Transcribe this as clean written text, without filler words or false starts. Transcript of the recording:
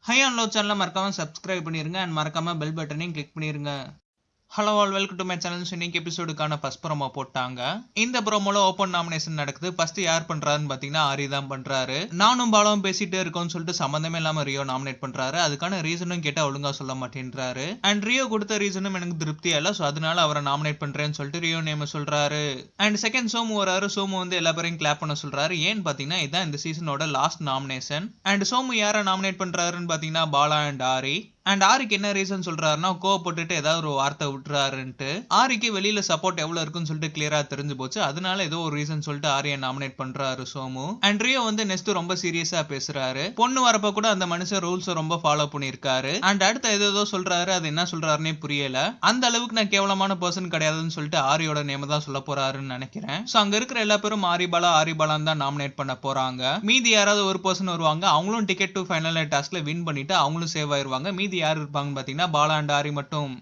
High and low சேனலை மறக்காம subscribe பண்ணிருங்க அண்ட் மறக்காம பெல் பட்டனையும் கிளிக் பண்ணிருங்க. Hello all welcome to my channel. இன்னைக்கு எபிசோடுக்கான ஃபர்ஸ்ட் ப்ரோமோ போட்டாங்க. இந்த ப்ரோமோல ஓப்பன் நாமினேஷன் நடக்குது. ஃபர்ஸ்ட் யார் பண்றாருன்னு பாத்தீங்கன்னா ஆரி தான் பண்றாரு. நானும் பாலாவும் பேசிட்டே இருக்கோம்னு சொல்லிட்டு சம்பந்தமே இல்லாம ரியோ நாமினேட் பண்றாரு. அதுக்கான ரீசனும் கேட்டா ஒழுங்கா சொல்ல மாட்டேன்றாரு. அண்ட் ரியோ கொடுத்த ரீசனும் எனக்கு திருப்தியா இல்ல, சோ அதனால அவரை நாமினேட் பண்றேன்னு சொல்லிட்டு ரியோ நேம சொல்றாரு. அண்ட் செகண்ட் சோமு வராரு. சோமு வந்து எல்லா பேரையும் கிளாப் பண்ண சொல்றாரு. ஏன்னு பாத்தீங்கன்னா இதான் இந்த சீசனோட லாஸ்ட் நாமினேஷன். அண்ட் சோமு யாரை நாமினேட் பண்றாருன்னு பாத்தீங்கன்னா பாலா அண்ட் ஆரி. அண்ட் ஆரிக்கு என்ன ரீசன் சொல்றாருன்னா கோவப்பட்டுட்டு ஏதாவது ஒரு வார்த்தை விட்டுறாருன்ட்டு. ஆரிக்கு வெளியில சப்போர்ட் எவ்வளவு இருக்குன்னு சொல்லிட்டு கிளியரா தெரிஞ்சு போச்சு. அதனால ஏதோ ஒரு ரீசன் சொல்லிட்டு ஆரியை நாமினேட் பண்றாரு சோமு. அண்ட் ரியோ வந்து நெக்ஸ்ட் ரொம்ப சீரியஸா பேசுறாரு. பொண்ணு வரப்ப கூட அந்த மனுஷன் ரூல்ஸ் ரொம்ப ஃபாலோ பண்ணிருக்காரு. அண்ட் அடுத்த ஏதோ சொல்றாரு, அது என்ன சொல்றாருன்னே புரியல. அந்த அளவுக்கு நான் கேவலமான பர்சன் கிடையாதுன்னு சொல்லிட்டு ஆரியோட நேம தான் சொல்ல போறாருன்னு நினைக்கிறேன். சோ அங்க இருக்கிற எல்லா பேரும் ஆரிபாலான்னு தான் நாமினேட் பண்ண போறாங்க. மீதி யாராவது ஒரு பர்சன் வருவாங்க, அவங்களும் டிக்கெட் டு ஃபைனல் டாஸ்க்ல வின் பண்ணிட்டு அவங்களும் சேவ் ஆயிருவாங்க. மீதி யார் இருப்பாங்கன்னு பாத்தீங்கன்னா பாலா அண்ட் ஆரி மட்டும்